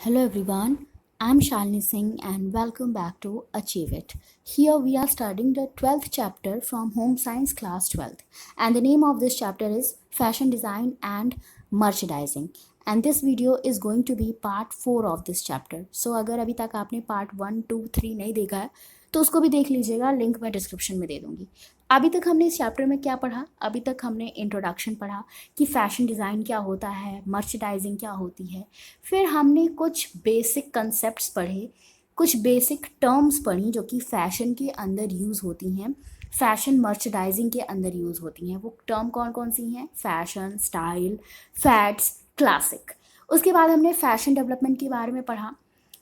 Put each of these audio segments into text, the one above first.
Hello everyone, I'm Shalini Singh and welcome back to Achieve It. Here we are studying the 12th chapter from Home Science Class 12th, and the name of this chapter is Fashion Design and Merchandising. And this video is going to be part 4 of this chapter. So अगर अभी तक आपने part 1, 2, 3 नहीं देखा है तो उसको भी देख लीजिएगा, लिंक मैं डिस्क्रिप्शन में दे दूँगी। अभी तक हमने इस चैप्टर में क्या पढ़ा? अभी तक हमने इंट्रोडक्शन पढ़ा कि फैशन डिज़ाइन क्या होता है, मर्चेंडाइजिंग क्या होती है। फिर हमने कुछ बेसिक कंसेप्ट्स पढ़े, कुछ बेसिक टर्म्स पढ़ी जो कि फ़ैशन के अंदर यूज़ होती हैं, फ़ैशन मर्चेंडाइजिंग के अंदर यूज़ होती हैं। वो टर्म कौन कौन सी हैं? Fashion, style, fads, classic. उसके बाद हमने फ़ैशन डेवलपमेंट के बारे में पढ़ा।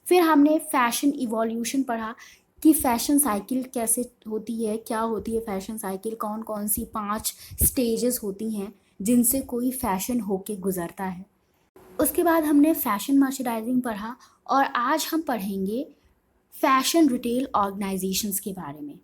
फिर हमने फ़ैशन इवोल्यूशन पढ़ा कि फ़ैशन साइकिल कैसे होती है, क्या होती है फ़ैशन साइकिल, कौन कौन सी 5 स्टेजेस होती हैं जिनसे कोई फ़ैशन होके गुज़रता है। उसके बाद हमने फ़ैशन मर्चेंडाइजिंग पढ़ा और आज हम पढ़ेंगे फ़ैशन रिटेल ऑर्गेनाइजेशंस के बारे में।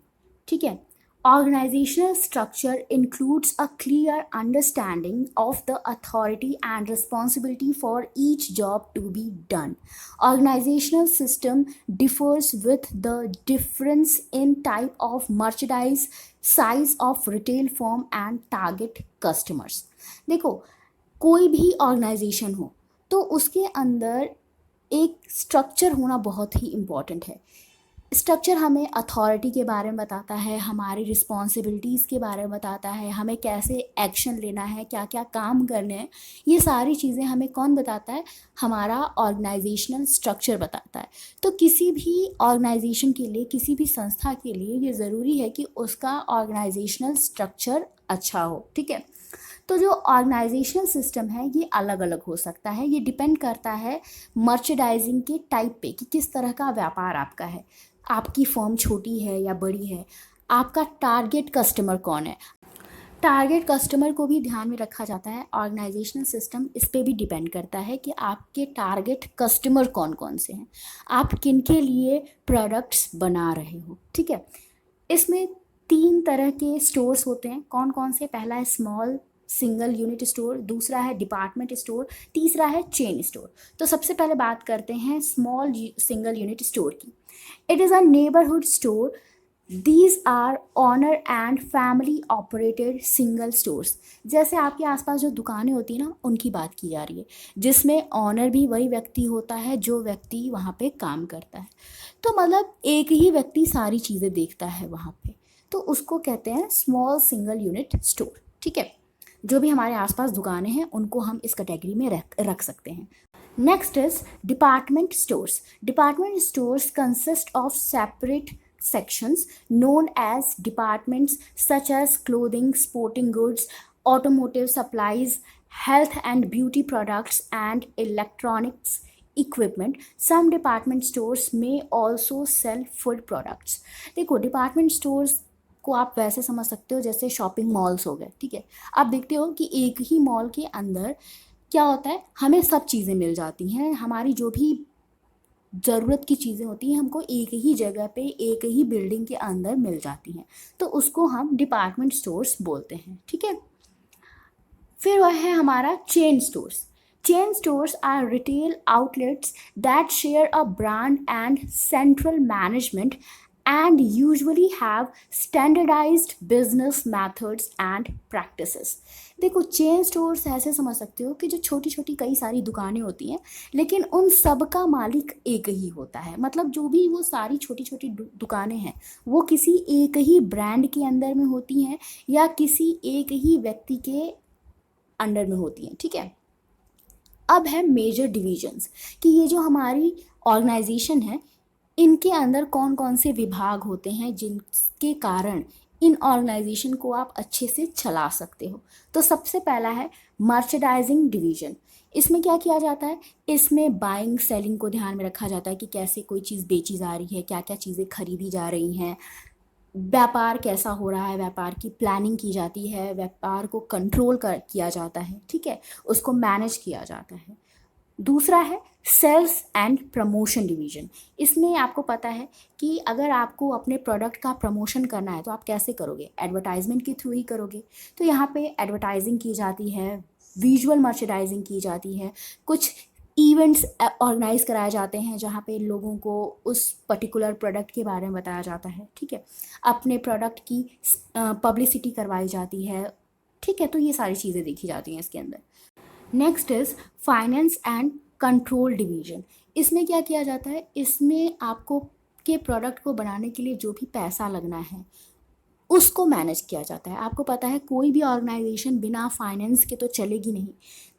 ठीक है, organisational structure includes a clear understanding of the authority and responsibility for each job to be done. Organizational system differs with the difference in type of merchandise, size of retail firm and target customers. देखो, कोई भी organisation हो तो उसके अंदर एक structure होना बहुत ही इम्पॉर्टेंट है। स्ट्रक्चर हमें अथॉरिटी के बारे में बताता है, हमारी रिस्पॉन्सिबिलिटीज़ के बारे में बताता है, हमें कैसे एक्शन लेना है, क्या क्या काम करने हैं। ये सारी चीज़ें हमें कौन बताता है? हमारा ऑर्गेनाइजेशनल स्ट्रक्चर बताता है। तो किसी भी ऑर्गेनाइजेशन के लिए, किसी भी संस्था के लिए ये ज़रूरी है कि उसका ऑर्गेनाइजेशनल स्ट्रक्चर अच्छा हो। ठीक है, तो जो ऑर्गेनाइजेशनल सिस्टम है ये अलग अलग हो सकता है। ये डिपेंड करता है मर्चेंडाइजिंग के टाइप पे कि किस तरह का व्यापार आपका है, आपकी फर्म छोटी है या बड़ी है, आपका टारगेट कस्टमर कौन है। टारगेट कस्टमर को भी ध्यान में रखा जाता है। ऑर्गेनाइजेशनल सिस्टम इस पे भी डिपेंड करता है कि आपके टारगेट कस्टमर कौन कौन से हैं, आप किन के लिए प्रोडक्ट्स बना रहे हो। ठीक है, इसमें 3 तरह के स्टोर्स होते हैं। कौन कौन से? पहला है स्मॉल सिंगल यूनिट स्टोर, दूसरा है डिपार्टमेंट स्टोर, तीसरा है चेन स्टोर। तो सबसे पहले बात करते हैं स्मॉल सिंगल यूनिट स्टोर की। It is a neighbourhood store. These are owner and family operated single stores. जैसे आपके आसपास जो दुकानें होती हैं ना, उनकी बात की जा रही है, जिसमें ऑनर भी वही व्यक्ति होता है जो व्यक्ति वहाँ पे काम करता है। तो मतलब एक ही व्यक्ति सारी चीज़ें देखता है वहाँ पे, तो उसको कहते हैं स्मॉल सिंगल यूनिट स्टोर। ठीक है, जो भी हमारे आसपास दुकानें हैं उनको हम इस कैटेगरी में रख सकते हैं। Next is department stores. Department stores consist of separate sections known as departments such as clothing, sporting goods, automotive supplies, health and beauty products, and electronics equipment. Some department stores may also sell food products. देखो, department stores को आप वैसे समझ सकते हो जैसे shopping malls हो गए। ठीक है, आप देखते हो कि एक ही मॉल के अंदर क्या होता है, हमें सब चीज़ें मिल जाती हैं। हमारी जो भी ज़रूरत की चीज़ें होती हैं हमको एक ही जगह पे, एक ही बिल्डिंग के अंदर मिल जाती हैं, तो उसको हम डिपार्टमेंट स्टोर्स बोलते हैं। ठीक है, फिर वह है हमारा chain stores. Chain stores are retail outlets that share a brand and central management and usually have standardized business methods and practices. देखो, चेन स्टोर्स ऐसे समझ सकते हो कि जो छोटी छोटी कई सारी दुकानें होती हैं, लेकिन उन सब का मालिक एक ही होता है। मतलब जो भी वो सारी छोटी छोटी दुकानें हैं वो किसी एक ही ब्रांड के अंदर में होती हैं या किसी एक ही व्यक्ति के अंडर में होती हैं। ठीक है, अब है मेजर डिविजन्स कि ये जो हमारी ऑर्गेनाइजेशन है इनके अंदर कौन कौन से विभाग होते हैं जिनके कारण इन ऑर्गेनाइजेशन को आप अच्छे से चला सकते हो। तो सबसे पहला है मर्चेंडाइजिंग डिवीजन. इसमें क्या किया जाता है? इसमें बाइंग सेलिंग को ध्यान में रखा जाता है कि कैसे कोई चीज़ बेची जा रही है, क्या क्या चीज़ें खरीदी जा रही हैं, व्यापार कैसा हो रहा है, व्यापार की प्लानिंग की जाती है, व्यापार को कंट्रोल किया जाता है। ठीक है, उसको मैनेज किया जाता है। दूसरा है सेल्स एंड प्रमोशन डिवीजन. इसमें आपको पता है कि अगर आपको अपने प्रोडक्ट का प्रमोशन करना है तो आप कैसे करोगे? एडवर्टाइजमेंट के थ्रू ही करोगे। तो यहाँ पे एडवर्टाइजिंग की जाती है, विजुअल मर्चेंडाइजिंग की जाती है, कुछ इवेंट्स ऑर्गेनाइज कराए जाते हैं जहाँ पे लोगों को उस पर्टिकुलर प्रोडक्ट के बारे में बताया जाता है, ठीक है। अपने प्रोडक्ट की पब्लिसिटी करवाई जाती है, ठीक है। तो ये सारी चीज़ें देखी जाती हैं इसके अंदर। Next is finance and control division. इसमें क्या किया जाता है, इसमें आपको के प्रोडक्ट को बनाने के लिए जो भी पैसा लगना है उसको मैनेज किया जाता है। आपको पता है कोई भी ऑर्गेनाइजेशन बिना फाइनेंस के तो चलेगी नहीं,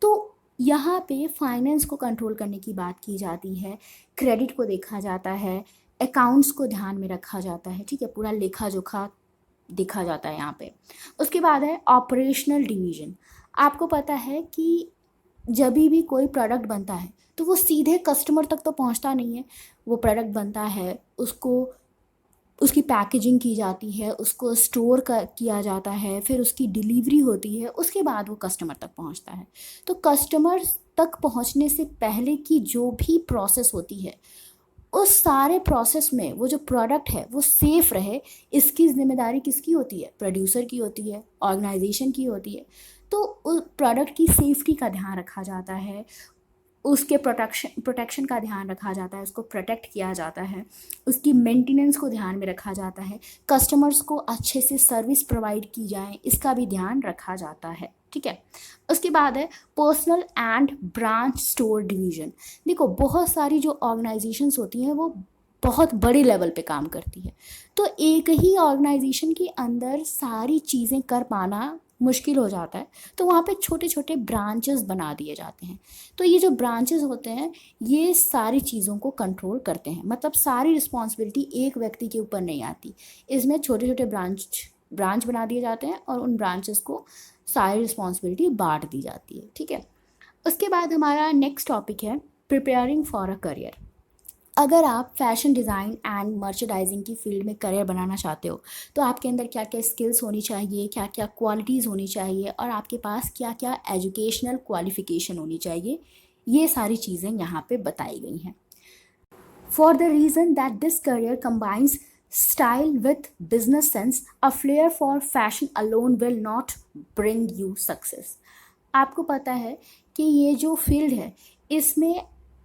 तो यहाँ पे फाइनेंस को कंट्रोल करने की बात की जाती है, क्रेडिट को देखा जाता है, अकाउंट्स को ध्यान में रखा जाता है, ठीक है। पूरा लेखा जोखा देखा जाता है यहाँ पे। उसके बाद है ऑपरेशनल डिवीजन। आपको पता है कि जब भी कोई प्रोडक्ट बनता है तो वो सीधे कस्टमर तक तो पहुंचता नहीं है। वो प्रोडक्ट बनता है, उसको उसकी पैकेजिंग की जाती है, उसको स्टोर किया जाता है, फिर उसकी डिलीवरी होती है, उसके बाद वो कस्टमर तक पहुंचता है। तो कस्टमर तक पहुंचने से पहले की जो भी प्रोसेस होती है, उस सारे प्रोसेस में वो जो प्रोडक्ट है वो सेफ रहे, इसकी जिम्मेदारी किसकी होती है? प्रोड्यूसर की होती है, ऑर्गेनाइजेशन की होती है। तो उस प्रोडक्ट की सेफ्टी का ध्यान रखा जाता है, उसके प्रोटेक्शन का ध्यान रखा जाता है, उसको प्रोटेक्ट किया जाता है, उसकी मेंटेनेंस को ध्यान में रखा जाता है, कस्टमर्स को अच्छे से सर्विस प्रोवाइड की जाए इसका भी ध्यान रखा जाता है, ठीक है। उसके बाद है personal and branch store division. देखो बहुत सारी जो ऑर्गेनाइजेशंस होती हैं वो बहुत बड़े लेवल पे काम करती है, तो एक ही ऑर्गेनाइजेशन के अंदर सारी चीज़ें कर पाना मुश्किल हो जाता है, तो वहाँ पे छोटे छोटे ब्रांचेस बना दिए जाते हैं। तो ये जो ब्रांचेस होते हैं ये सारी चीज़ों को कंट्रोल करते हैं, मतलब सारी रिस्पॉन्सिबिलिटी एक व्यक्ति के ऊपर नहीं आती। इसमें छोटे छोटे ब्रांच बना दिए जाते हैं और उन ब्रांचेस को सारी रिस्पॉन्सिबिलिटी बांट दी जाती है, ठीक है। उसके बाद हमारा नेक्स्ट टॉपिक है प्रिपेयरिंग फॉर अ करियर। अगर आप फैशन डिज़ाइन एंड मर्चेंडाइजिंग की फील्ड में करियर बनाना चाहते हो तो आपके अंदर क्या क्या स्किल्स होनी चाहिए, क्या क्या क्वालिटीज़ होनी चाहिए और आपके पास क्या क्या एजुकेशनल क्वालिफिकेशन होनी चाहिए, ये सारी चीज़ें यहाँ पे बताई गई हैं। For the reason that this career combines style with business sense, a flair for fashion alone will not bring you success. आपको पता है कि ये जो फील्ड है इसमें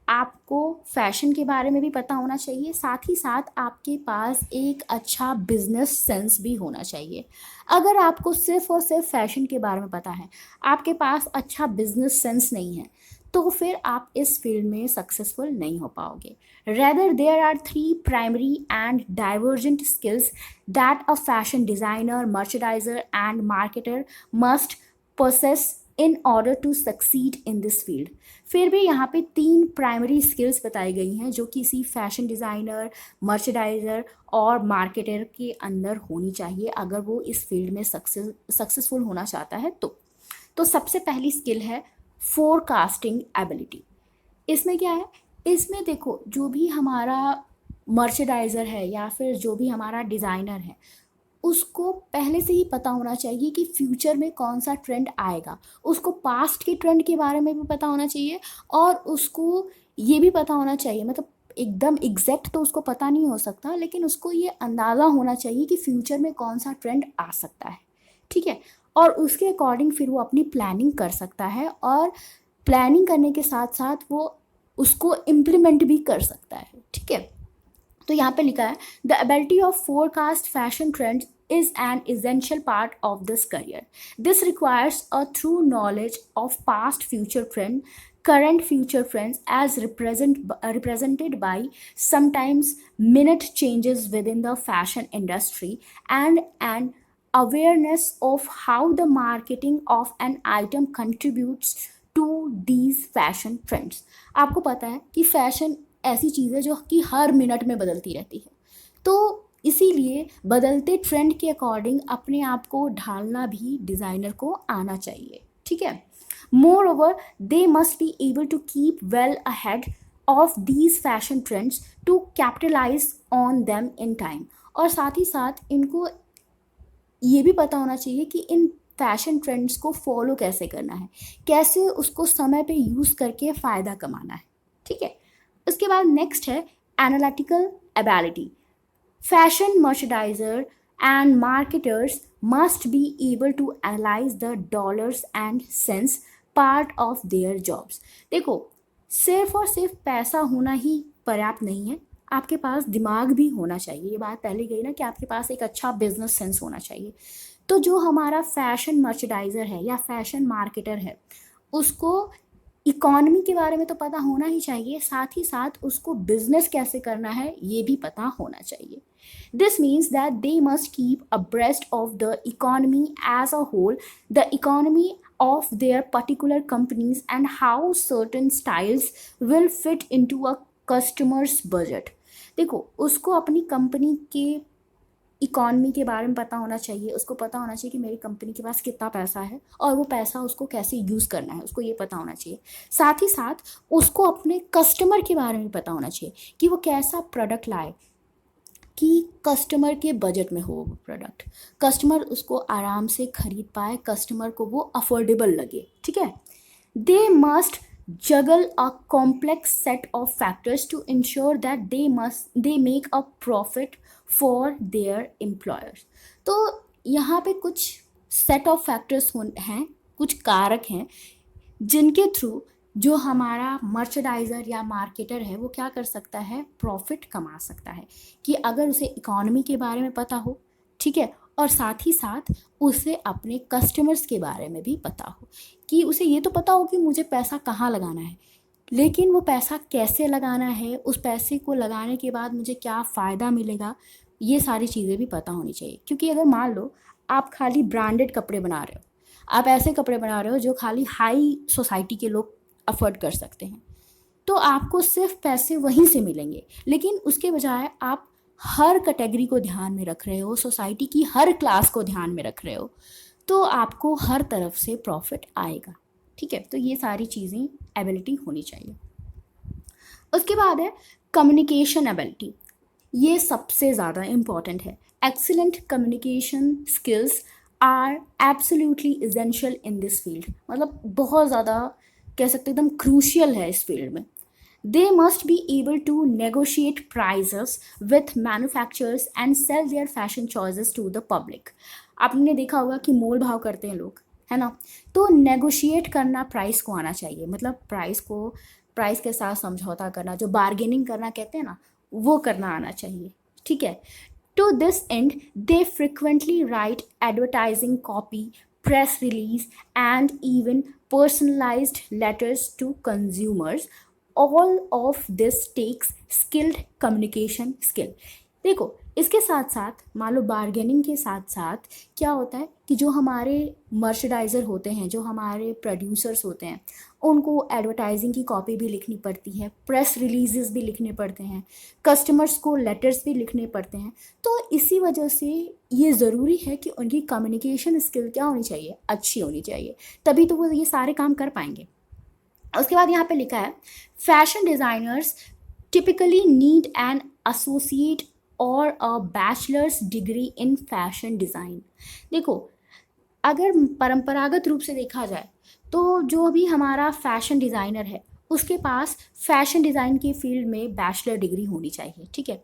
आपको फैशन के बारे में भी पता होना चाहिए, साथ ही साथ आपके पास एक अच्छा बिजनेस सेंस भी होना चाहिए। अगर आपको सिर्फ और सिर्फ फैशन के बारे में पता है, आपके पास अच्छा बिजनेस सेंस नहीं है, तो फिर आप इस फील्ड में सक्सेसफुल नहीं हो पाओगे। Rather, there are three primary and divergent skills that a fashion designer, merchandiser, and marketer must possess in order to succeed in this field. फिर भी यहाँ पे 3 प्राइमरी स्किल्स बताई गई हैं जो किसी फैशन डिज़ाइनर, मर्चेंडाइजर और मार्केटर के अंदर होनी चाहिए अगर वो इस फील्ड में सक्सेसफुल होना चाहता है तो सबसे पहली स्किल है फोरकास्टिंग एबिलिटी। इसमें क्या है, इसमें देखो जो भी हमारा मर्चेंडाइज़र है या फिर जो भी हमारा डिज़ाइनर है उसको पहले से ही पता होना चाहिए कि फ्यूचर में कौन सा ट्रेंड आएगा, उसको पास्ट के ट्रेंड के बारे में भी पता होना चाहिए और उसको ये भी पता होना चाहिए, मतलब एकदम एग्जैक्ट तो उसको पता नहीं हो सकता लेकिन उसको ये अंदाज़ा होना चाहिए कि फ्यूचर में कौन सा ट्रेंड आ सकता है, ठीक है। और उसके अकॉर्डिंग फिर वो अपनी प्लानिंग कर सकता है और प्लानिंग करने के साथ साथ वो उसको इम्प्लीमेंट भी कर सकता है, ठीक है। तो यहाँ पे लिखा है the ability of forecast fashion trends is an essential part of this career. This requires a true knowledge of past future trend, current future trends as represented by sometimes minute changes within the fashion industry and an awareness of how the marketing of an item contributes to these fashion trends. आपको पता है कि fashion ऐसी चीज़ है जो कि हर minute में बदलती रहती है, तो इसीलिए बदलते ट्रेंड के अकॉर्डिंग अपने आप को ढालना भी डिज़ाइनर को आना चाहिए, ठीक है। Moreover they must be able to keep well ahead of these fashion trends to capitalise on them in time. और साथ ही साथ इनको ये भी पता होना चाहिए कि इन फैशन ट्रेंड्स को फॉलो कैसे करना है, कैसे उसको समय पे यूज़ करके फ़ायदा कमाना है, ठीक है। उसके बाद नेक्स्ट है analytical ability. Fashion merchandiser and marketers must be able to analyze the dollars and cents part of their jobs. देखो सिर्फ और सिर्फ पैसा होना ही पर्याप्त नहीं है, आपके पास दिमाग भी होना चाहिए। ये बात पहले कही ना कि आपके पास एक अच्छा बिजनेस सेंस होना चाहिए। तो जो हमारा फैशन मर्चेडाइज़र है या फैशन मार्केटर है, उसको इकोनॉमी के बारे में तो पता होना ही चाहिए, साथ ही साथ उसको बिजनेस कैसे करना है ये भी पता होना चाहिए। This means that they must keep abreast of the economy as a whole, the economy of their particular companies, and how certain styles will fit into a customer's budget. देखो, उसको अपनी कंपनी के इकॉनमी के बारे में पता होना चाहिए, उसको पता होना चाहिए कि मेरी कंपनी के पास कितना पैसा है और वो पैसा उसको कैसे यूज़ करना है, उसको ये पता होना चाहिए। साथ ही साथ उसको अपने कस्टमर के बारे में पता होना चाहिए कि वो कैसा प्रोडक्ट लाए कि कस्टमर के बजट में हो वो प्रोडक्ट, कस्टमर उसको आराम से खरीद पाए, कस्टमर को वो अफोर्डेबल लगे, ठीक है। They must juggle a complex set of factors to ensure that they make a profit for their employers. तो यहाँ पे कुछ set of factors हैं, कुछ कारक हैं जिनके थ्रू जो हमारा मर्चेडाइज़र या मार्केटर है वो क्या कर सकता है, प्रॉफिट कमा सकता है। कि अगर उसे इकोनॉमी के बारे में पता हो, ठीक है, और साथ ही साथ उसे अपने कस्टमर्स के बारे में भी पता हो, कि उसे ये तो पता हो कि मुझे पैसा कहाँ लगाना है, लेकिन वो पैसा कैसे लगाना है, उस पैसे को लगाने के बाद मुझे क्या फ़ायदा मिलेगा, ये सारी चीज़ें भी पता होनी चाहिए। क्योंकि अगर मान लो आप खाली ब्रांडेड कपड़े बना रहे हो, आप ऐसे कपड़े बना रहे हो जो खाली हाई सोसाइटी के लोग अफोर्ड कर सकते हैं, तो आपको सिर्फ पैसे वहीं से मिलेंगे, लेकिन उसके बजाय आप हर कैटेगरी को ध्यान में रख रहे हो, सोसाइटी की हर क्लास को ध्यान में रख रहे हो, तो आपको हर तरफ से प्रॉफिट आएगा, ठीक है। तो ये सारी चीज़ें एबिलिटी होनी चाहिए। उसके बाद है कम्युनिकेशन एबिलिटी, ये सबसे ज़्यादा इम्पॉर्टेंट है। Excellent communication skills are absolutely essential in this field, मतलब बहुत ज़्यादा कह सकते एकदम क्रूशियल है इस फील्ड में। They must be able to negotiate prices with manufacturers and sell their fashion choices to the public. आपने देखा होगा कि मोल भाव करते हैं लोग, है ना, तो नेगोशिएट करना प्राइस को आना चाहिए, मतलब प्राइस के साथ समझौता करना, जो बार्गेनिंग करना कहते हैं ना, वो करना आना चाहिए, ठीक है। To this end, they frequently write advertising copy, press release, and even personalized letters to consumers. All of this takes skilled communication skill. देखो, इसके साथ साथ मान लो बार्गेनिंग के साथ साथ क्या होता है कि जो हमारे मर्चेडाइज़र होते हैं, जो हमारे प्रोड्यूसर्स होते हैं, उनको एडवर्टाइजिंग की कॉपी भी लिखनी पड़ती है, प्रेस रिलीजेस भी लिखने पड़ते हैं, कस्टमर्स को लेटर्स भी लिखने पड़ते हैं। तो इसी वजह से ये ज़रूरी है कि उनकी कम्युनिकेशन स्किल क्या होनी चाहिए, अच्छी होनी चाहिए, तभी तो वो ये सारे काम कर पाएंगे। उसके बाद यहाँ पे लिखा है fashion designers typically need an associate or a bachelor's degree in fashion design. देखो, अगर परंपरागत रूप से देखा जाए तो जो भी हमारा फैशन डिज़ाइनर है उसके पास फैशन डिज़ाइन के फील्ड में बैचलर डिग्री होनी चाहिए, ठीक है।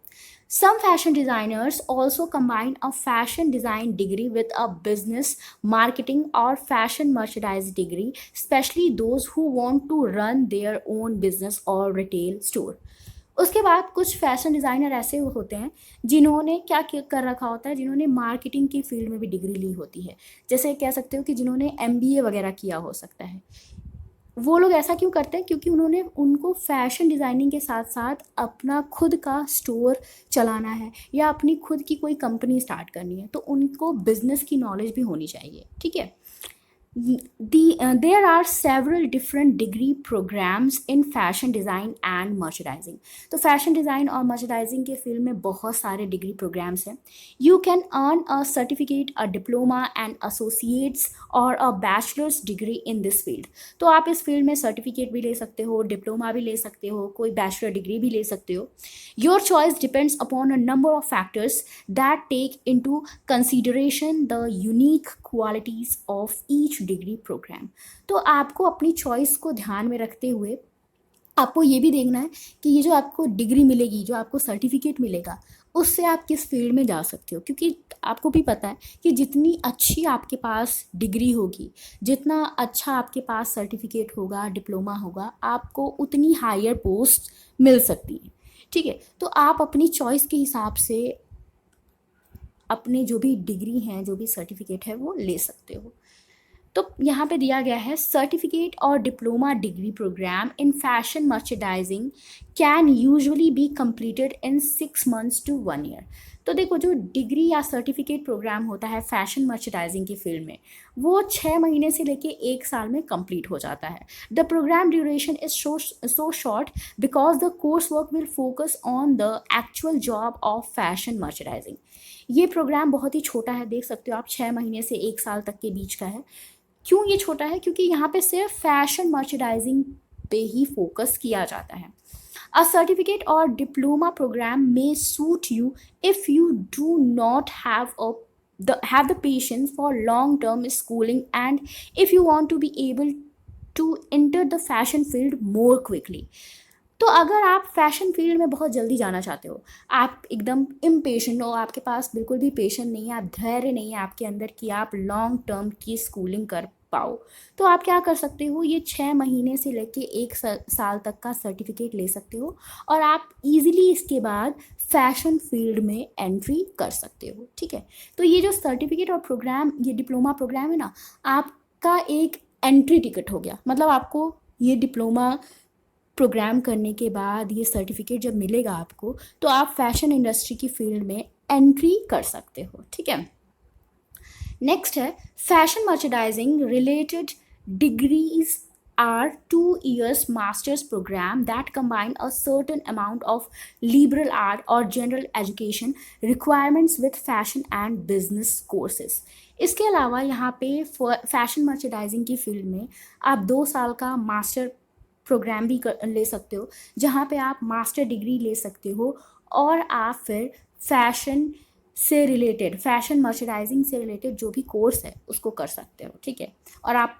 Some fashion designers also combine a fashion design degree with a business, marketing or fashion merchandise degree, especially those who want to run their own business or retail store. उसके बाद कुछ fashion designer ऐसे होते हैं जिन्होंने क्या कर रखा होता है, जिन्होंने मार्केटिंग की फील्ड में भी डिग्री ली होती है, जैसे कह सकते हो कि जिन्होंने MBA वगैरह किया हो सकता है। वो लोग ऐसा क्यों करते हैं, क्योंकि उनको फैशन डिज़ाइनिंग के साथ साथ अपना खुद का स्टोर चलाना है या अपनी खुद की कोई कंपनी स्टार्ट करनी है, तो उनको बिजनेस की नॉलेज भी होनी चाहिए, ठीक है। There are several different degree programs in fashion design and merchandising. तो फैशन डिज़ाइन और मर्चेडाइजिंग के फील्ड में बहुत सारे डिग्री प्रोग्राम्स हैं। You can earn a certificate, a diploma, and associates or a bachelor's degree in this field. तो आप इस फील्ड में सर्टिफिकेट भी ले सकते हो, डिप्लोमा भी ले सकते हो, कोई बैचलर डिग्री भी ले सकते हो। Your choice depends upon a number of factors that take into consideration the unique qualities of each degree programme. तो आपको अपनी चॉइस को ध्यान में रखते हुए आपको ये भी देखना है कि ये जो आपको डिग्री मिलेगी, जो आपको सर्टिफिकेट मिलेगा, उससे आप किस फील्ड में जा सकते हो, क्योंकि आपको भी पता है कि जितनी अच्छी आपके पास डिग्री होगी, जितना अच्छा आपके पास सर्टिफिकेट होगा, डिप्लोमा होगा, आपको उतनी हायर पोस्ट मिल सकती है। ठीक है, तो आप अपनी चॉइस के हिसाब से अपने जो भी डिग्री हैं, जो भी सर्टिफिकेट है, वो ले सकते हो। तो यहाँ पे दिया गया है सर्टिफिकेट और diploma degree program in fashion merchandising can usually be completed in 6 months to 1 year। तो देखो, जो डिग्री या सर्टिफिकेट प्रोग्राम होता है फैशन मर्चेडाइजिंग की फील्ड में, वो 6 महीने से लेके 1 साल में कंप्लीट हो जाता है। The program duration is so short because the course work will focus on the actual job of fashion merchandising. ये प्रोग्राम बहुत ही छोटा है, देख सकते हो आप, 6 महीने से 1 साल तक के बीच का है। क्यों ये छोटा है? क्योंकि यहाँ पे सिर्फ फैशन मर्चेडाइजिंग पे ही फोकस किया जाता है। A certificate or diploma program may suit you if you do not have the patience for long term schooling, and if you want to be able to enter the fashion field more quickly। तो अगर आप fashion field में बहुत जल्दी जाना चाहते हो, आप एकदम इम्पेशेंट हो, आपके पास बिल्कुल भी पेशेंस नहीं है, आप धैर्य नहीं है आपके अंदर कि आप लॉन्ग टर्म की स्कूलिंग कर पाओ, तो आप क्या कर सकते हो, ये 6 महीने से लेके 1 साल तक का सर्टिफिकेट ले सकते हो, और आप इजीली इसके बाद फैशन फील्ड में एंट्री कर सकते हो। ठीक है, तो ये जो सर्टिफिकेट और प्रोग्राम, ये डिप्लोमा प्रोग्राम है ना, आपका एक एंट्री टिकट हो गया। मतलब आपको ये डिप्लोमा प्रोग्राम करने के बाद ये सर्टिफिकेट जब मिलेगा आपको, तो आप फैशन इंडस्ट्री की फील्ड में एंट्री कर सकते हो। ठीक है, नेक्स्ट है fashion merchandising related degrees are 2 years master's program that combine a certain amount of liberal art or general education requirements with fashion and business courses। इसके अलावा यहाँ पे फैशन मर्चेडाइजिंग की फील्ड में आप 2 साल का मास्टर प्रोग्राम भी ले सकते हो, जहाँ पे आप मास्टर डिग्री ले सकते हो, और आप फिर फैशन से रिलेटेड, फैशन मर्चेडाइजिंग से रिलेटेड जो भी कोर्स है उसको कर सकते हो। ठीक है, और आप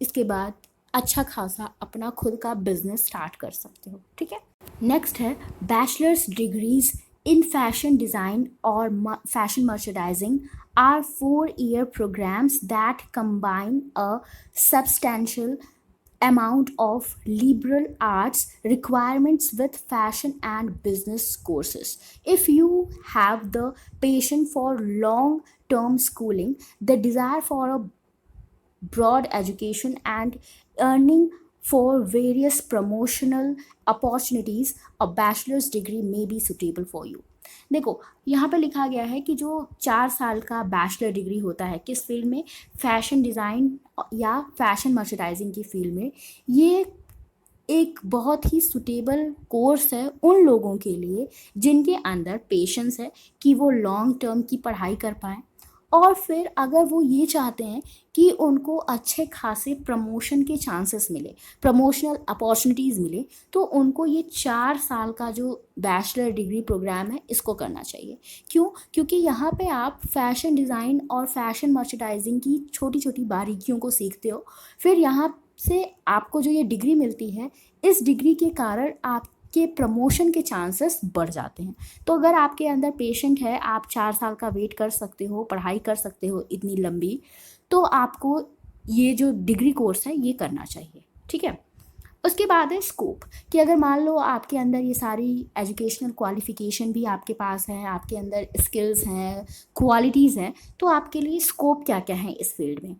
इसके बाद अच्छा खासा अपना खुद का बिजनेस स्टार्ट कर सकते हो। ठीक है, नेक्स्ट है बैचलर्स डिग्रीज इन फैशन डिज़ाइन और fashion merchandising are 4 year programs that combine a substantial amount of liberal arts requirements with fashion and business courses। If you have the patience for long term schooling, the desire for a broad education and earning for various promotional opportunities, a bachelor's degree may be suitable for you। देखो, यहाँ पे लिखा गया है कि जो 4 साल का बैचलर डिग्री होता है किस फील्ड में, फैशन डिज़ाइन या फैशन मर्चेडाइजिंग की फील्ड में, ये एक बहुत ही सुटेबल कोर्स है उन लोगों के लिए जिनके अंदर पेशेंस है कि वो लॉन्ग टर्म की पढ़ाई कर पाएँ, और फिर अगर वो ये चाहते हैं कि उनको अच्छे खासे प्रमोशन के चांसेस मिले, प्रमोशनल अपॉर्चुनिटीज़ मिले, तो उनको ये 4 साल का जो बैचलर डिग्री प्रोग्राम है इसको करना चाहिए। क्यों? क्योंकि यहाँ पे आप फैशन डिज़ाइन और फैशन मर्चेडाइजिंग की छोटी छोटी बारीकियों को सीखते हो, फिर यहाँ से आपको जो ये डिग्री मिलती है, इस डिग्री के कारण आपके प्रमोशन के चांसेस बढ़ जाते हैं। तो अगर आपके अंदर पेशेंट है, आप 4 साल का वेट कर सकते हो, पढ़ाई कर सकते हो इतनी लंबी, तो आपको ये जो डिग्री कोर्स है ये करना चाहिए। ठीक है, उसके बाद है स्कोप, कि अगर मान लो आपके अंदर ये सारी एजुकेशनल क्वालिफिकेशन भी आपके पास है, आपके अंदर स्किल्स हैं, क्वालिटीज़ हैं, तो आपके लिए स्कोप क्या क्या है इस फील्ड में।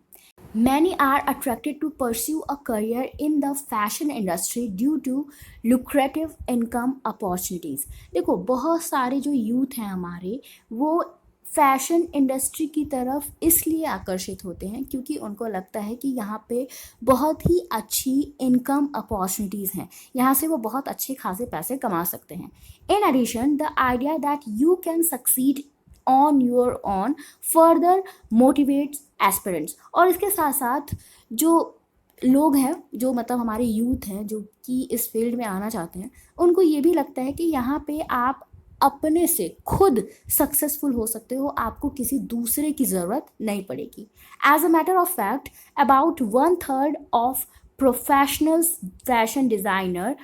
Many are attracted to pursue a career in the fashion industry due to lucrative income opportunities। देखो, बहुत सारे जो यूथ हैं हमारे, वो फैशन इंडस्ट्री की तरफ इसलिए आकर्षित होते हैं क्योंकि उनको लगता है कि यहाँ पे बहुत ही अच्छी इनकम अपॉर्चुनिटीज़ हैं, यहाँ से वो बहुत अच्छे खासे पैसे कमा सकते हैं। In addition, the idea that you can succeed on your own further motivates aspirants. और इसके साथ साथ जो लोग हैं, जो मतलब हमारे यूथ हैं जो कि इस फील्ड में आना चाहते हैं, उनको ये भी लगता है कि यहाँ पे आप अपने से खुद सक्सेसफुल हो सकते हो, आपको किसी दूसरे की ज़रूरत नहीं पड़ेगी। As a matter of fact, about 1/3 of professional fashion designer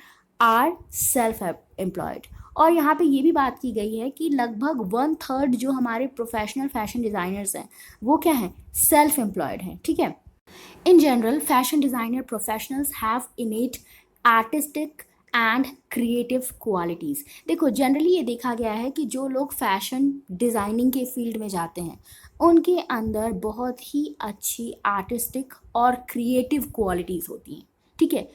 are self employed. और यहाँ पे ये भी बात की गई है कि लगभग 1/3 जो हमारे प्रोफेशनल फैशन डिज़ाइनर्स हैं वो क्या हैं, सेल्फ एम्प्लॉयड हैं, ठीक है। In general, fashion designer professionals have innate artistic and creative qualities। देखो जनरली ये देखा गया है कि जो लोग फैशन डिज़ाइनिंग के फील्ड में जाते हैं उनके अंदर बहुत ही अच्छी आर्टिस्टिक और क्रिएटिव क्वालिटीज़ होती हैं, ठीक है।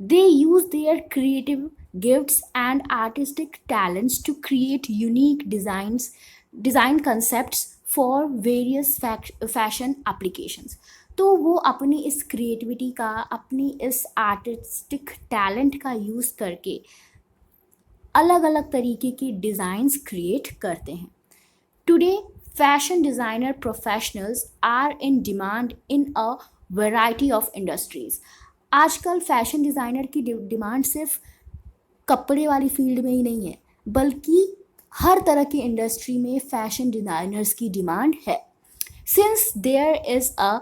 They use their creative gifts and artistic talents to create unique design concepts for various fashion applications। तो वो अपनी इस क्रिएटिविटी का, अपनी इस आर्टिस्टिक टैलेंट का यूज़ करके अलग अलग तरीके के डिज़ाइंस क्रिएट करते हैं। Today fashion designer professionals are in demand in a variety of industries. आजकल फैशन डिज़ाइनर की डिमांड सिर्फ कपड़े वाली फील्ड में ही नहीं है, बल्कि हर तरह की इंडस्ट्री में फैशन डिज़ाइनर्स की डिमांड है। Since there is a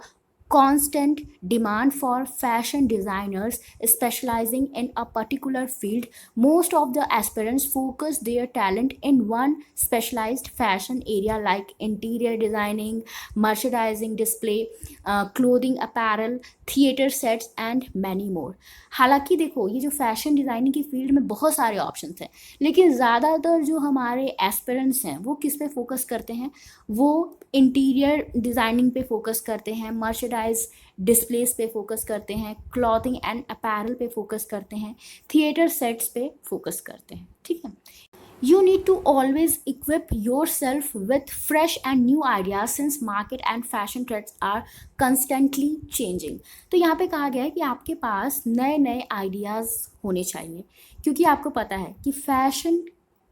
constant demand for fashion designers specializing in a particular field, most of the aspirants focus their talent in one specialized fashion area like interior designing, merchandising, display, clothing, apparel, theater sets and many more। हालांकि देखो ये जो fashion designing की field में बहुत सारे options हैं, लेकिन ज़्यादातर जो हमारे एस्पिरेंट्स हैं वो किस पे फोकस करते हैं, वो इंटीरियर डिज़ाइनिंग पे फोकस करते हैं, मर्चेंडाइज डिस्प्लेस पे फोकस करते हैं, क्लॉथिंग एंड अपैरल पे फोकस करते हैं, थिएटर सेट्स पे फोकस करते हैं, ठीक है। You need to always equip yourself with fresh and new ideas since market and fashion trends are constantly changing। तो यहाँ पे कहा गया है कि आपके पास नए नए आइडियाज़ होने चाहिए, क्योंकि आपको पता है कि फैशन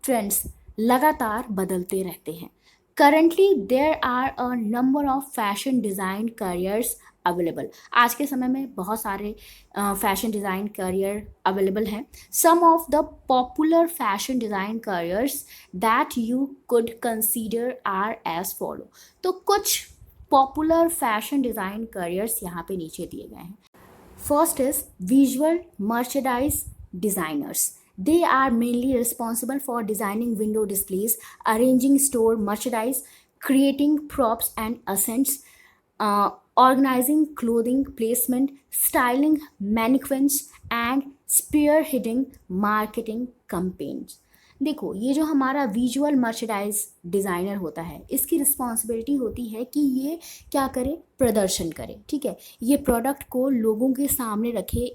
ट्रेंड्स लगातार बदलते रहते हैं। Currently there are a number of fashion design careers available. आज के समय में बहुत सारे फैशन डिज़ाइन करियर अवेलेबल हैं। Some of the popular fashion design careers that you could consider are as follow. तो कुछ पॉपुलर फैशन डिज़ाइन करियर्स यहाँ पे नीचे दिए गए हैं। First is visual merchandise designers. They are mainly responsible for designing window displays, arranging store merchandise, creating props and accents, organizing clothing placement, styling mannequins and spearheading marketing campaigns। देखो ये जो हमारा विजुअल मर्चेंडाइज डिज़ाइनर होता है इसकी responsibility होती है कि ये क्या करे, प्रदर्शन करे, ठीक है। ये प्रोडक्ट को लोगों के सामने रखे,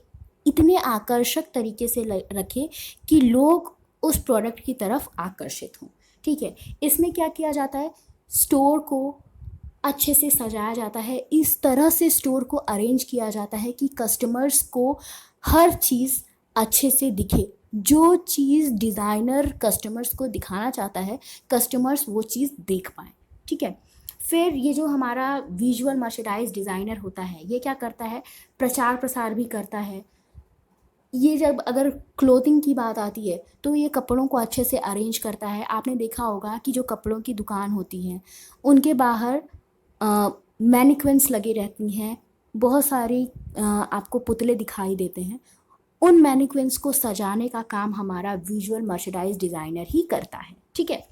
इतने आकर्षक तरीके से रखे कि लोग उस प्रोडक्ट की तरफ आकर्षित हों, ठीक है। इसमें क्या किया जाता है, स्टोर को अच्छे से सजाया जाता है, इस तरह से स्टोर को अरेंज किया जाता है कि कस्टमर्स को हर चीज़ अच्छे से दिखे। जो चीज़ डिज़ाइनर कस्टमर्स को दिखाना चाहता है कस्टमर्स वो चीज़ देख पाएँ, ठीक है। फिर ये जो हमारा विजुअल मर्चेंडाइज डिज़ाइनर होता है ये क्या करता है, प्रचार प्रसार भी करता है। ये जब अगर क्लोथिंग की बात आती है तो ये कपड़ों को अच्छे से अरेंज करता है। आपने देखा होगा कि जो कपड़ों की दुकान होती हैं उनके बाहर मैनिक्विन्स लगी रहती हैं, बहुत सारी आपको पुतले दिखाई देते हैं। उन मैनिक्विन्स को सजाने का काम हमारा विजुअल मर्चेंडाइज डिज़ाइनर ही करता है, ठीक है।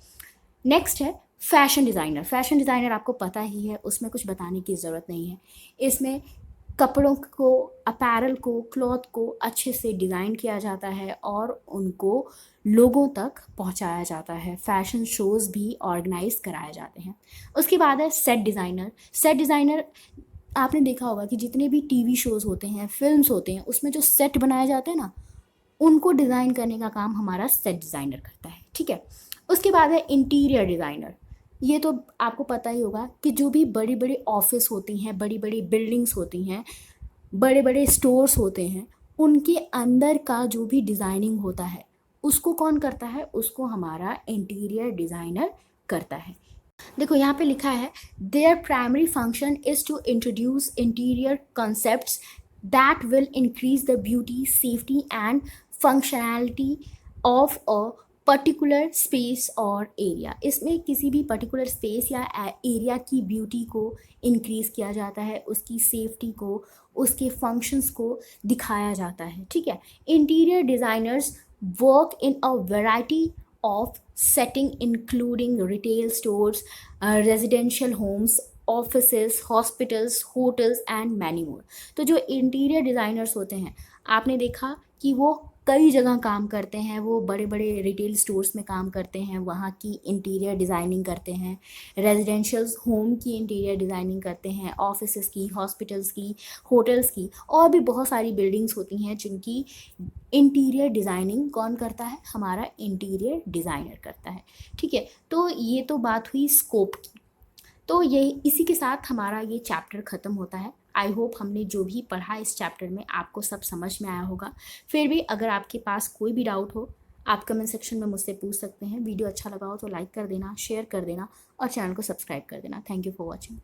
नेक्स्ट है फैशन डिज़ाइनर। फैशन डिज़ाइनर आपको पता ही है, उसमें कुछ बताने की ज़रूरत नहीं है। इसमें कपड़ों को, अपैरल को, क्लॉथ को अच्छे से डिज़ाइन किया जाता है और उनको लोगों तक पहुंचाया जाता है। फैशन शोज़ भी ऑर्गेनाइज कराए जाते हैं। उसके बाद है सेट डिज़ाइनर। सेट डिज़ाइनर आपने देखा होगा कि जितने भी टीवी शोज़ होते हैं, फिल्म्स होते हैं, उसमें जो सेट बनाए जाते हैं ना, उनको डिज़ाइन करने का काम हमारा सेट डिज़ाइनर करता है, ठीक है। उसके बाद है इंटीरियर डिज़ाइनर। ये तो आपको पता ही होगा कि जो भी बड़ी बड़ी ऑफिस होती हैं, बड़ी बड़ी बिल्डिंग्स होती हैं, बड़े बड़े स्टोर्स होते हैं, उनके अंदर का जो भी डिज़ाइनिंग होता है उसको कौन करता है, उसको हमारा इंटीरियर डिज़ाइनर करता है। देखो यहाँ पे लिखा है their primary function is to introduce interior concepts that will increase the beauty, safety and functionality of a particular space और एरिया। इसमें किसी भी पर्टिकुलर स्पेस या एरिया की ब्यूटी को इंक्रीज़ किया जाता है, उसकी सेफ्टी को, उसके फंक्शंस को दिखाया जाता है, ठीक है। Interior designers work in a variety of setting including retail stores, residential homes, offices, hospitals, hotels and many more. तो जो इंटीरियर डिज़ाइनर्स होते हैं, आपने देखा कि वो कई जगह काम करते हैं, वो बड़े बड़े रिटेल स्टोर्स में काम करते हैं, वहाँ की इंटीरियर डिज़ाइनिंग करते हैं, रेजिडेंशियल होम की इंटीरियर डिज़ाइनिंग करते हैं, ऑफिसेस की, हॉस्पिटल्स की, होटल्स की, और भी बहुत सारी बिल्डिंग्स होती हैं जिनकी इंटीरियर डिज़ाइनिंग कौन करता है? हमारा इंटीरियर डिज़ाइनर करता है। ठीक है, तो ये तो बात हुई स्कोप की। तो ये इसी के साथ हमारा ये चैप्टर ख़त्म होता है। आई होप हमने जो भी पढ़ा इस चैप्टर में आपको सब समझ में आया होगा। फिर भी अगर आपके पास कोई भी डाउट हो, आप कमेंट सेक्शन में मुझसे पूछ सकते हैं। वीडियो अच्छा लगा हो तो लाइक कर देना, शेयर कर देना और चैनल को सब्सक्राइब कर देना। Thank you for watching.